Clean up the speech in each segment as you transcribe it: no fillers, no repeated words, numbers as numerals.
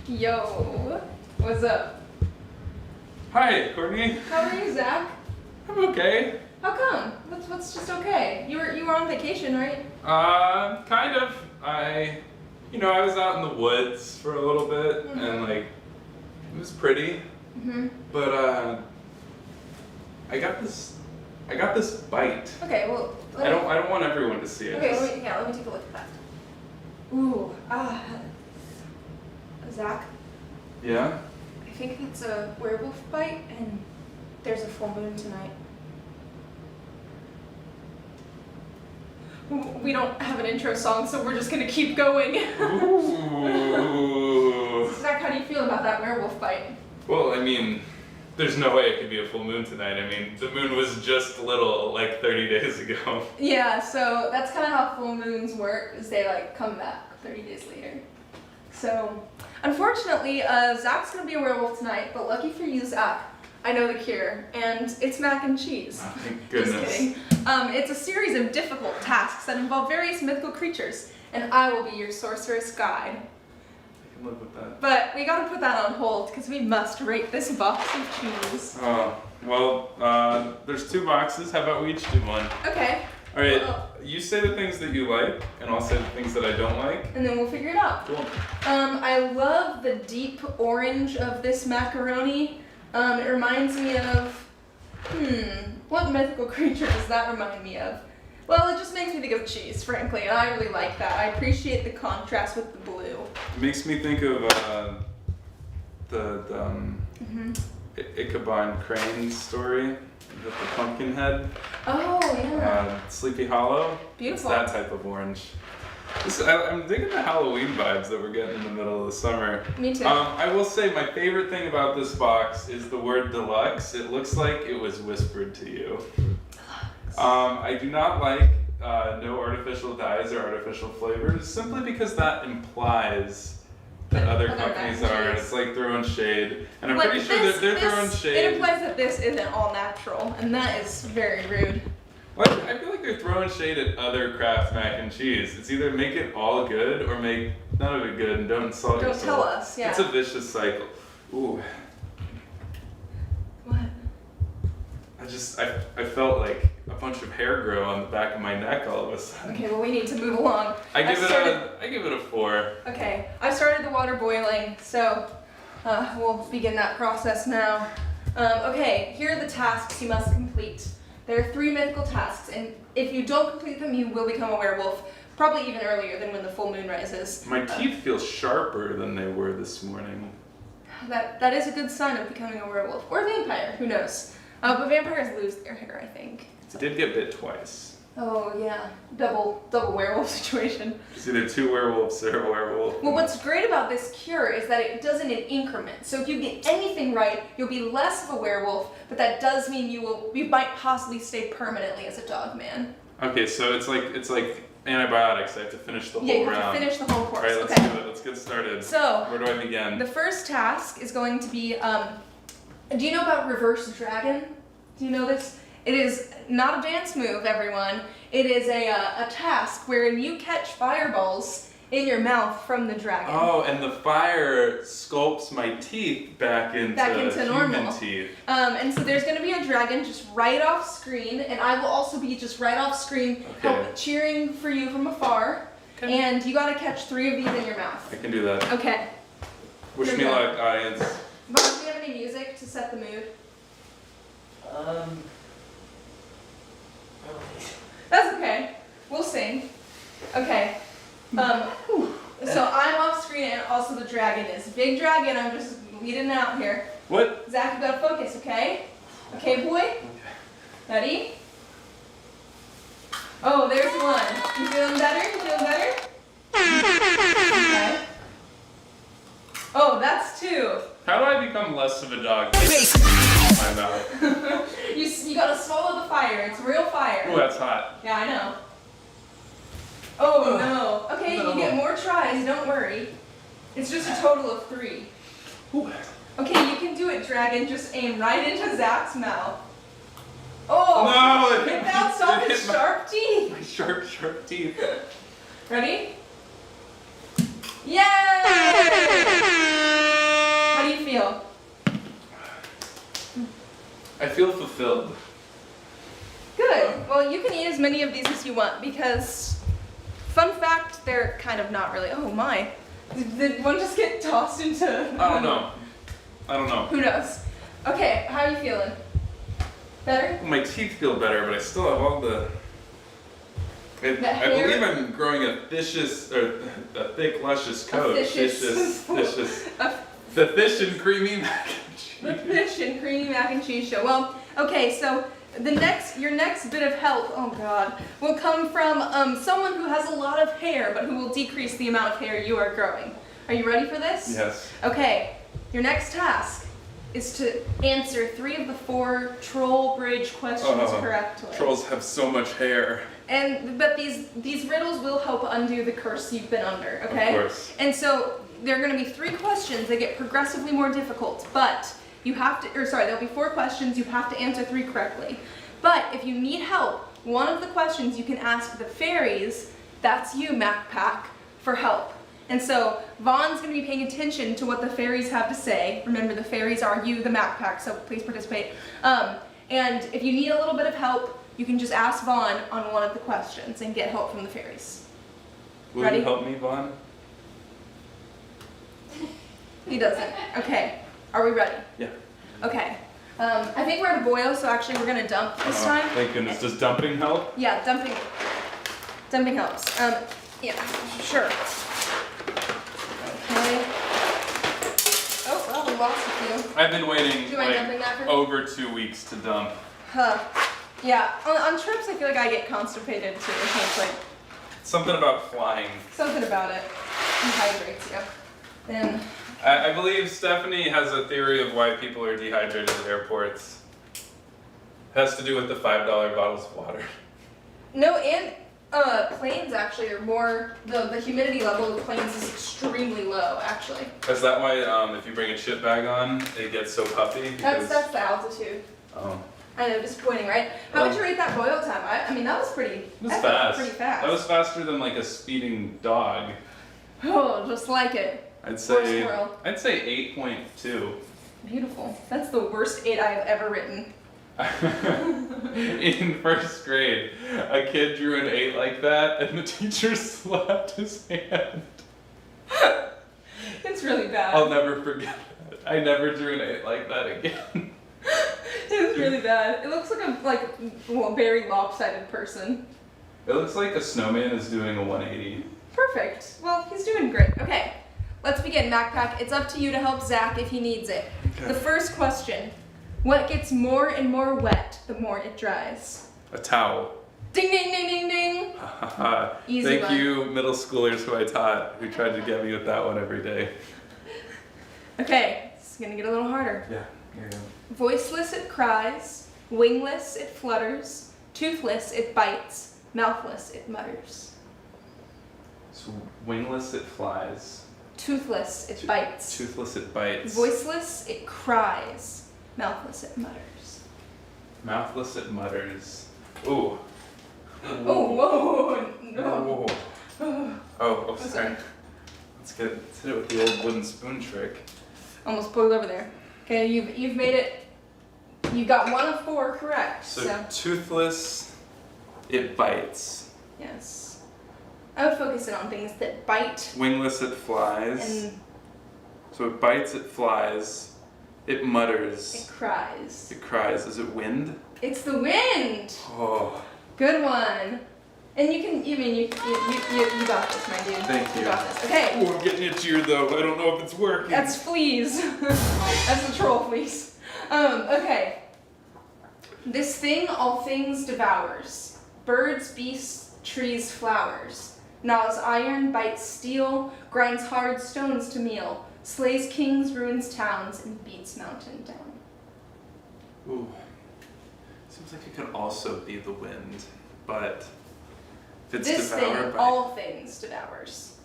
Yo, what's up? Hi, Courtney. How are you, Zach? I'm okay. How come? What's just okay? You were on vacation, right? Kind of. I was out in the woods for a little bit, and like, it was pretty. But I got this bite. Okay, well. I don't want everyone to see it. Okay, let me take a look at that. Ooh, Zach, Yeah. I think that's a werewolf bite, and there's a full moon tonight. We don't have an intro song, so we're just gonna keep going. Ooh. Zach, how do you feel about that werewolf bite? Well, I mean, there's no way it could be a full moon tonight. I mean, the moon was just little like 30 days ago. Yeah, so that's kind of how full moons work, is they like come back 30 days later. So, unfortunately, Zach's gonna be a werewolf tonight, but lucky for you, Zach, I know the cure, and it's mac and cheese. Oh, thank goodness. Just kidding. It's a series of difficult tasks that involve various mythical creatures, and I will be your sorceress guide. I can live with that. But we gotta put that on hold, because we must rate this box of cheese. Oh, well, there's 2 boxes. How about we each do one? Okay. All right, Well, you say the things that you like, and I'll say the things that I don't like. and then we'll figure it out. Cool. I love the deep orange of this macaroni. It reminds me of, what mythical creature does that remind me of? Well, it just makes me think of cheese, frankly, and I really like that. I appreciate the contrast with the blue. It makes me think of the Ichabod Crane story with the pumpkin head. Oh, yeah. Sleepy Hollow. Beautiful. It's that type of orange. I'm digging the Halloween vibes that we're getting in the middle of the summer. Me too. I will say my favorite thing about this box is the word deluxe. It looks like it was whispered to you. I do not like no artificial dyes or artificial flavors, simply because that implies that other companies are. It's like throwing shade. And I'm pretty sure that they're throwing shade. It implies that this isn't all natural, and that is very rude. Well, I feel like they're throwing shade at other Kraft mac and cheese. It's either make it all good or make none of it good and don't insult yourself. Don't tell us, yeah. It's a vicious cycle. Ooh. What? I felt like a bunch of hair grow on the back of my neck all of a sudden. Okay, well we need to move along. I give it a 4. Okay, I started the water boiling, so we'll begin that process now. Okay, here are the tasks you must complete. There are 3 mythical tasks, and if you don't complete them, you will become a werewolf, probably even earlier than when the full moon rises. My teeth feel sharper than they were this morning. That is a good sign of becoming a werewolf, or a vampire, who knows. But vampires lose their hair, I think. I did get bit twice. Oh yeah, double werewolf situation. It's either 2 werewolves or a werewolf. Well, what's great about this cure is that it does it in increments. So if you get anything right, you'll be less of a werewolf, but that does mean you might possibly stay permanently as a dog man. Okay, so it's like antibiotics. I have to finish the whole round. Yeah, you have to finish the whole course. All right, let's Okay. do it. Let's get started. So, where do I begin? The first task is going to be, do you know about reverse dragon? Do you know this? It is not a dance move, everyone. It is a task wherein you catch fireballs in your mouth from the dragon. Oh, and the fire sculpts my teeth back into human normal teeth. And so there's going to be a dragon just right off screen, and I will also be just right off screen cheering for you from afar. Okay. And you got to catch 3 of these in your mouth. I can do that. Okay. Wish me luck, audience. Bob, do you have any music to set the mood? That's okay. We'll sing. Okay. So I'm off screen and also the dragon is. Big dragon, I'm just leading out here. What? Zach, you gotta focus, okay? Okay, boy? Okay. Ready? Oh, there's one. You feeling better? You feeling better? Okay. Oh, that's 2. How do I become less of a dog? My mouth. You gotta swallow the fire. It's real fire. Ooh, that's hot. Yeah, I know. Oh no. Okay, you get more tries, don't worry. It's just a total of 3. Ooh. Okay, you can do it, dragon. Just aim right into Zach's mouth. Oh! No! It bounced off Oh, his sharp teeth. My sharp, sharp teeth. Ready? Yay! How do you feel? I feel fulfilled. Good. Well, you can eat as many of these as you want because, fun fact, they're kind of not really. Oh my. Did one just get tossed into. I don't know. Who knows? Okay, how are you feeling? Better? My teeth feel better, but I still have all the. I hair? believe I'm growing a thick, luscious coat. Vicious. The fish and creamy mac and cheese. The fish and creamy mac and cheese show. Well, okay, so your next bit of help, oh god, will come from someone who has a lot of hair, but who will decrease the amount of hair you are growing. Are you ready for this? Yes. Okay, your next task is to answer 3 of the 4 troll bridge questions correctly. Trolls have so much hair. But these riddles will help undo the curse you've been under, okay? Of course. And so there are going to be 3 questions that get progressively more difficult, but you have to, there'll be 4 questions, you have to answer 3 correctly. But if you need help, one of the questions you can ask the fairies, that's you, MacPack, for help. And so Vaughn's going to be paying attention to what the fairies have to say. Remember, the fairies are you, the MacPack, so please participate. And if you need a little bit of help, you can just ask Vaughn on one of the questions and get help from the fairies. Will Ready? you help me, Vaughn? He doesn't. Okay. Are we ready? Yeah. Okay. I think we're at a boil, so actually we're going to dump this time. Thank goodness. Does dumping help? Yeah, dumping helps. Yeah, sure. Okay. Oh, well, we lost a few. I've been waiting Do you mind dumping that for me? over 2 weeks to dump. Huh. Yeah, on trips I feel like I get constipated too, so it's like Something about flying. something about it dehydrates you. Then, I believe Stephanie has a theory of why people are dehydrated at airports. It has to do with the $5 bottles of water. no, and planes actually are more, the humidity level of planes is extremely low, actually. Is that why if you bring a chip bag on, it gets so puffy? That's the altitude. Oh. I know, disappointing, right? How would you rate that boil time? I mean, that was pretty. It was I thought fast. Pretty fast. That was faster than like a speeding dog. Oh, just like it. I'd squirrel. say 8.2. Beautiful. That's the worst 8 I've ever written. In first grade, a kid drew an 8 like that, and the teacher slapped his hand. It's really bad. I'll never forget that. I never drew an 8 like that again. It was really bad. It looks like a very lopsided person. It looks like a snowman is doing a 180. Perfect. Well, he's doing great. Okay, let's begin, MacPack. It's up to you to help Zach if he needs it. Okay. The first question. What gets more and more wet the more it dries? A towel. Ding, ding, ding, ding, ding. Easy Thank one. you, middle schoolers who I taught, who tried to get me with that one every day. Okay, it's gonna get a little harder. Yeah, here you go. Voiceless it cries, wingless it flutters, toothless it bites, mouthless it mutters. So wingless it flies. Toothless it bites. Toothless it bites. Voiceless it cries, mouthless it mutters. Mouthless it mutters. Ooh. Oh, whoa, no. Oh, sorry. Let's hit it with the old wooden spoon trick. Almost boiled over there. Okay, you've made it. You got 1 of 4 correct. So toothless, it bites. Yes. I would focus it on things that bite Wingless, it flies. and So it bites, it flies, it mutters, it cries. it cries. Is it wind? It's the wind. Oh, Good one. And you got this, my dude. Thank you. You got this. Okay. oh, I'm getting itchier though. I don't know if it's working. That's fleas. That's the troll fleas. Okay. This thing all things devours. Birds, beasts, trees, flowers. Gnaws iron, bites steel, grinds hard stones to meal, slays kings, ruins towns, and beats mountain down. Ooh. Seems like it could also be the wind, but if it's This devoured thing by all things devours.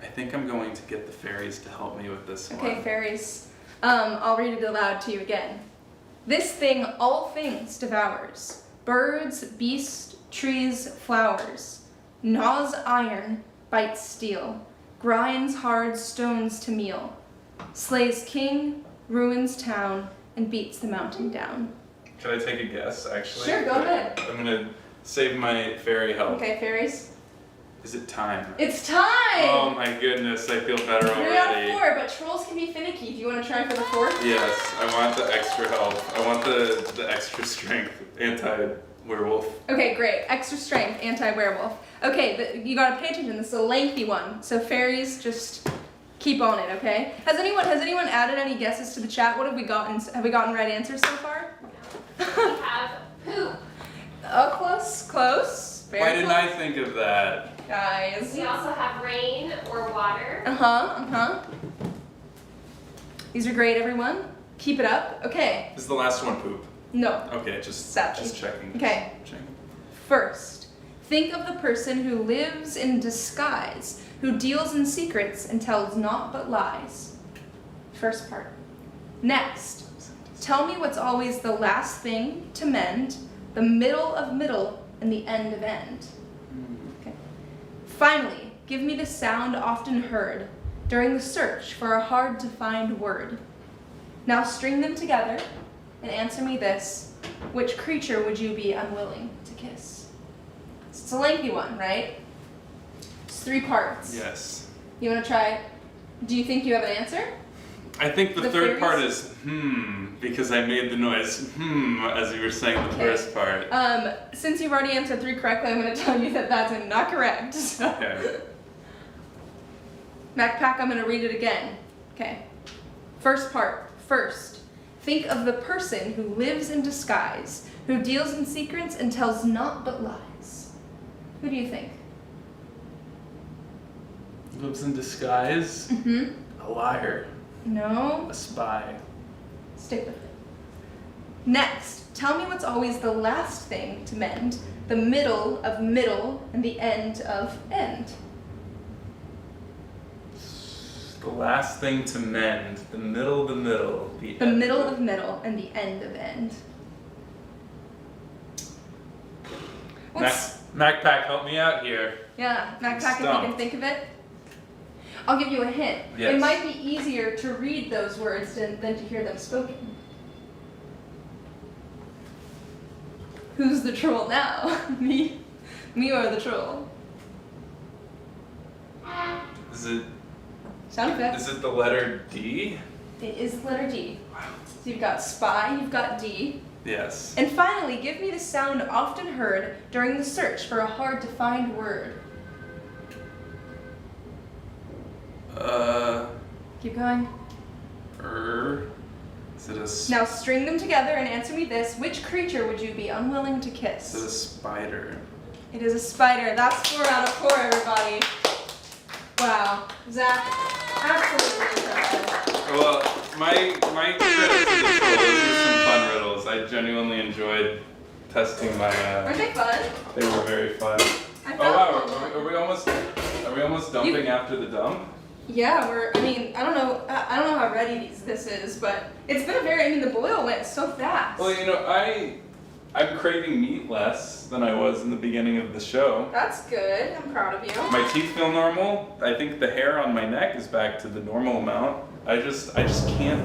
I think I'm going to get the fairies to help me with this one. Okay, fairies. I'll read it aloud to you again. This thing all things devours, birds, beasts, trees, flowers, gnaws iron, bites steel, grinds hard stones to meal, slays king, ruins town, and beats the mountain down. Can I take a guess, actually? Sure, go ahead. I'm gonna save my fairy help. Okay, fairies. Is it time? It's time! Oh my goodness, I feel better You're at already. 4, but trolls can be finicky. Do you want to try for the 4th? Yes, I want the extra help. I want the extra strength anti-werewolf. Okay, great. Extra strength, anti-werewolf. Okay, you gotta pay attention. This is a lengthy one, so fairies, just keep on it, okay? Has anyone added any guesses to the chat? What have we gotten? Have we gotten right answers so far? We have poop. Oh, close. Very Why didn't close. I think of that? Guys. We also have rain or water. Uh-huh. These are great, everyone. Keep it up. Okay. Is the last one poop? No. Okay, just Sadly. checking. Okay. Checking. First, think of the person who lives in disguise, who deals in secrets and tells naught but lies. First part. Next, tell me what's always the last thing to mend, the middle of middle, and the end of end. Okay. Finally, give me the sound often heard during the search for a hard-to-find word. Now string them together and answer me this. Which creature would you be unwilling to kiss? It's a lengthy one, right? It's 3 parts. Yes. You want to try it? Do you think you have an answer? I think the The third part fairies? is because I made the noise as you were saying the Okay. first part. Since you've already answered 3 correctly, I'm going to tell you that that's not correct. So. Okay. Backpack, I'm going to read it again. Okay. First part. First, think of the person who lives in disguise, who deals in secrets and tells naught but lies. Who do you think? Lives in disguise. Mm-hmm. A liar. No. A spy. Stick with it. Next, tell me what's always the last thing to mend, the middle of middle, and the end of end. The last thing to mend. The middle, the The end. middle of middle and the end of end. MacPack, help me out here. Yeah, backpack if you can Stumped. think of it. I'll give you a hint. Yes. It might be easier to read those words than to hear them spoken. Who's the troll now? Me? Me or the troll? Is it Sound effect. is it the letter D? It is the letter D. Wow. So you've got spy, you've got D. Yes. And finally, give me the sound often heard during the search for a hard-to-find word. Keep going. Is it a Now string them together and answer me this. Which creature would you be unwilling to is it kiss? a spider? It is a spider. That's 4 out of 4, everybody. Wow. Zach, absolutely impressive. Well, my credit to the trolls were some fun riddles. I genuinely enjoyed testing my. Weren't they fun? They were very fun. I Oh felt wow, are we almost dumping after the dump? Yeah, I don't know how ready this is, but it's been the boil went so fast. Well, I'm craving meat less than I was in the beginning of the show. That's good. I'm proud of you. My teeth feel normal. I think the hair on my neck is back to the normal amount. I just can't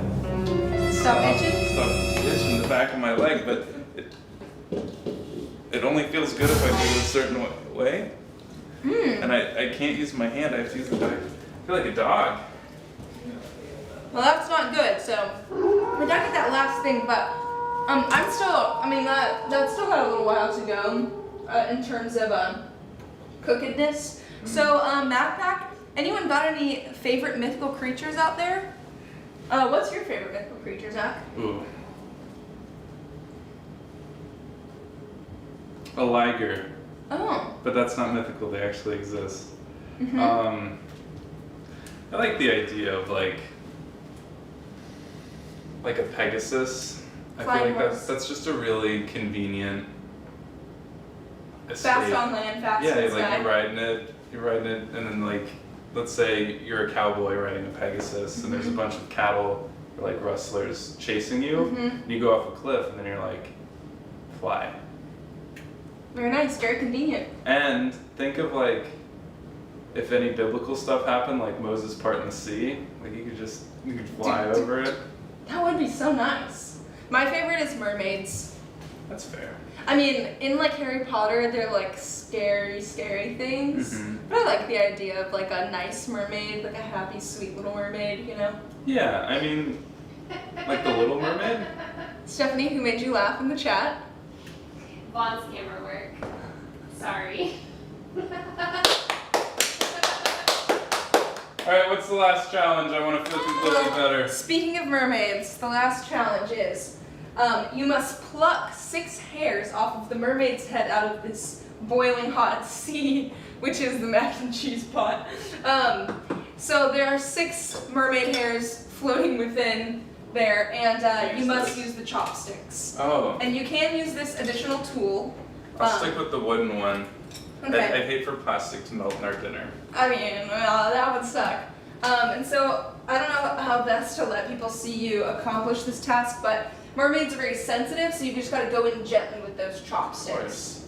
Stop itching. stop itching the back of my leg, but it only feels good if I move it a certain way. And I can't use my hand. I have to use the back. I feel like a dog. Well, that's not good. So we're done with that last thing, but that's still got a little while to go in terms of cookedness. So MacPack, anyone got any favorite mythical creatures out there? What's your favorite mythical creature, Zach? Ooh. A liger. Oh. But that's not mythical, they actually exist. Mhm. I like the idea of like a Pegasus. I feel Flying like horse. that's just a really convenient escape. Fast on land, fast Yeah, in like sky. you're riding it, and then like, let's say you're a cowboy riding a Pegasus, and there's a bunch of cattle or like rustlers chasing you, Mhm. and you go off a cliff, and then you're like, fly. Very nice, very convenient. And think of like, if any biblical stuff happened, like Moses parting the sea, like you could fly Dude. over it. That would be so nice. My favorite is mermaids. That's fair. I mean, in like Harry Potter, they're like scary things. Mhm. But I like the idea of like a nice mermaid, like a happy, sweet little mermaid, you know? Yeah, I mean, like the Little Mermaid. Stephanie, who made you laugh in the chat? Vaughn's camera work. Sorry. All right, what's the last challenge? I want to feel completely better. Speaking of mermaids, the last challenge is you must pluck 6 hairs off of the mermaid's head out of this boiling hot sea, which is the mac and cheese pot. So there are 6 mermaid hairs floating within there, and you must use the chopsticks. Oh, And you can use this additional tool. I'll stick with the wooden one. Okay. I'd hate for plastic to melt in our dinner. I mean, well, that would suck. And so I don't know how best to let people see you accomplish this task, but mermaids are very sensitive, so you just gotta go in gently with those chopsticks.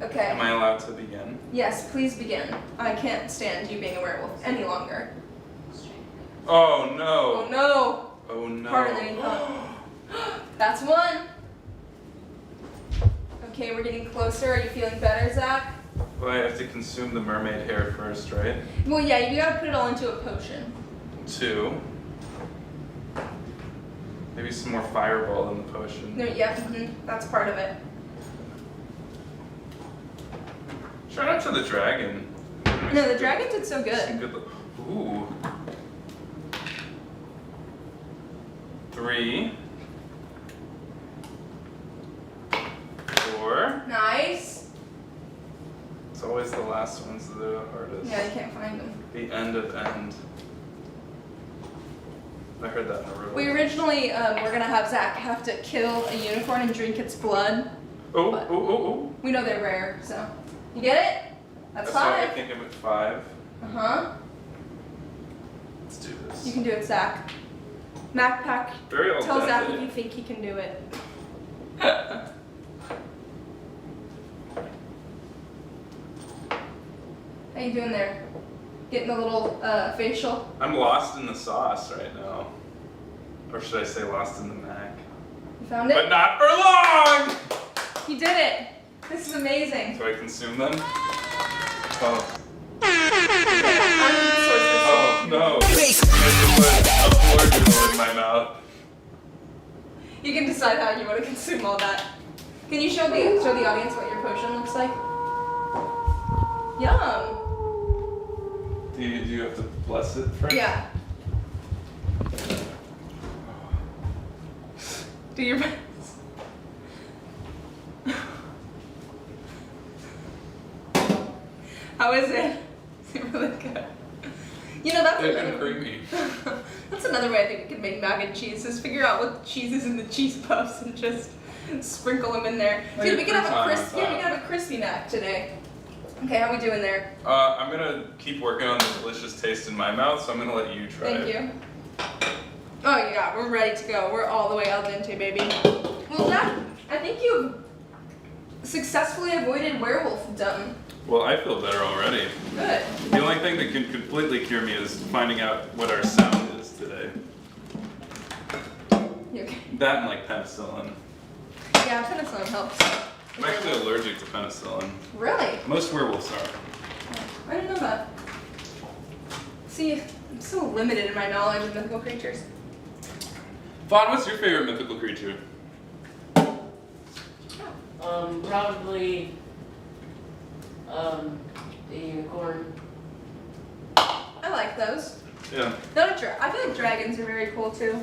Okay. Am I allowed to begin? Yes, please begin. I can't stand you being a werewolf any longer. Oh Oh no! no! Oh no! Harder than you thought. That's one. Okay, we're getting closer. Are you feeling better, Zach? Well, I have to consume the mermaid hair first, right? Well, yeah, you gotta put it all into a potion. 2. Maybe some more fireball in the potion. No, yeah, that's part of it. Shout out to the dragon. No, the dragon did so Some good. good Ooh. 3. 4. Nice. It's always the last ones that are the hardest. Yeah, you can't find them. The end of end. I heard that in a riddle. We originally were gonna have Zach have to kill a unicorn and drink its blood. Oh, What? oh, oh, oh. We know they're rare, so you get it? That's why I 5. think I'm at 5. Uh-huh. Let's do this. You can do it, Zach. MacPack, Very al tell Zach dente. if you think he can do it. How you doing there? Getting a little facial? I'm lost in the sauce right now. Or should I say lost in the mac? You found it? But not for long! You did it! This is amazing. Do I consume them? Oh. I'm Oh no. I have to put a blur in my mouth. You can decide how you want to consume all that. Can you show the audience what your potion looks like? Yum! Do you have to bless it first? Yeah. Do your best. How is it? Is it really good? You know, that's Thick another and creamy. That's another way I think we could make mac and cheese is figure out what cheese is in the cheese puffs and just sprinkle them in there. Like Dude, we could have a crouton on crispy. Yeah, we top. could have a crispy mac today. Okay, how we doing there? I'm gonna keep working on the delicious taste in my mouth, so I'm gonna let you try Thank it. you. Oh yeah, we're ready to go. We're all the way al dente, baby. Well, Zach, I think you've successfully avoided werewolfdom. Well, I feel better already. Good. The only thing that can completely cure me is finding out what our sound is today. You okay? That and like penicillin. Yeah, penicillin helps. I'm actually allergic to penicillin. Really? Most werewolves are. I didn't know that. See, I'm so limited in my knowledge of mythical creatures. Vaughn, what's your favorite mythical creature? Probably, the unicorn. I like those. Yeah. I feel like dragons are very cool too.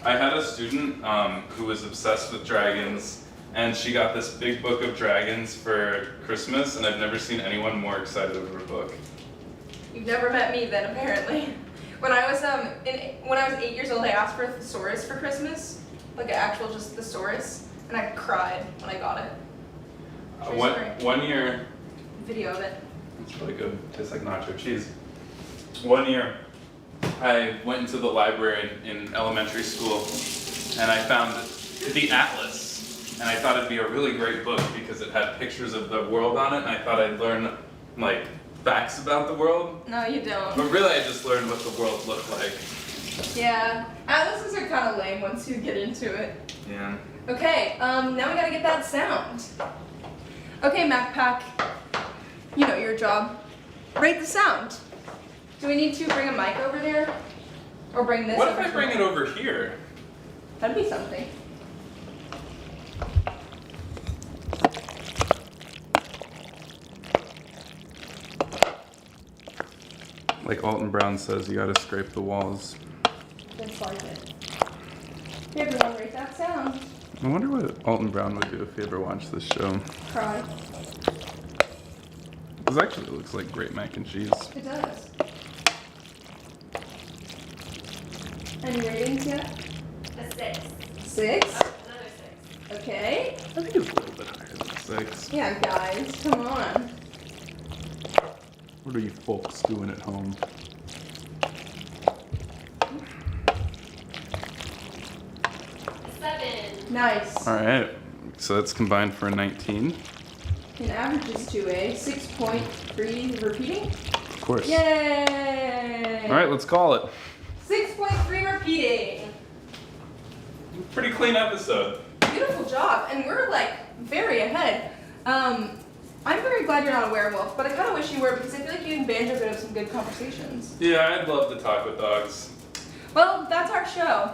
I had a student who was obsessed with dragons, and she got this big book of dragons for Christmas, and I've never seen anyone more excited over a book. You've never met me then, apparently. When I was 8 years old, I asked for a thesaurus for Christmas, like an actual just thesaurus, and I cried when I got it. True story. One year, Video of it. it's really good. Tastes like nacho cheese. One year, I went into the library in elementary school and I found the Atlas. And I thought it'd be a really great book because it had pictures of the world on it, and I thought I'd learn like facts about the world. No, you don't. But really, I just learned what the world looked like. Yeah, atlases are kind of lame once you get into it. Yeah. Okay, now we gotta get that sound. Okay, MacPack, you know your job. Rate the sound. Do we need to bring a mic over there? Or bring this What if over I to bring the- it over here? That'd be something. Like Alton Brown says, you gotta scrape the walls. Just like it. Hey everyone, rate that sound. I wonder what Alton Brown would do if he ever watched this show. Cry. This actually looks like great mac and cheese. It does. Any ratings yet? A 6. 6? Oh, another 6. Okay. I think it's a little bit higher than 6. Yeah, guys, come on. What are you folks doing at home? A 7. Nice. Alright, so that's combined for a 19. It averages to a 6.3 repeating. Of course. Yay! Alright, let's call it. 6.3 repeating. Pretty clean episode. Beautiful job, and we're like very ahead. I'm very glad you're not a werewolf, but I kind of wish you were because I feel like you and Banjo could have some good conversations. Yeah, I'd love to talk with dogs. Well, that's our show.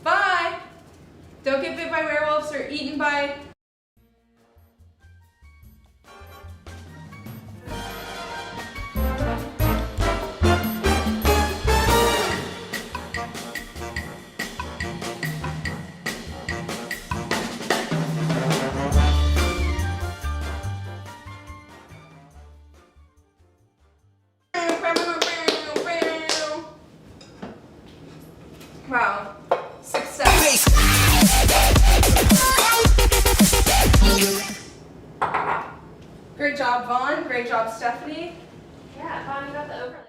Bye! Don't get bit by werewolves or eaten by... Wow. Success. Great job, Vaughn. Great job, Stephanie. Yeah, Vaughn, you got the overlay.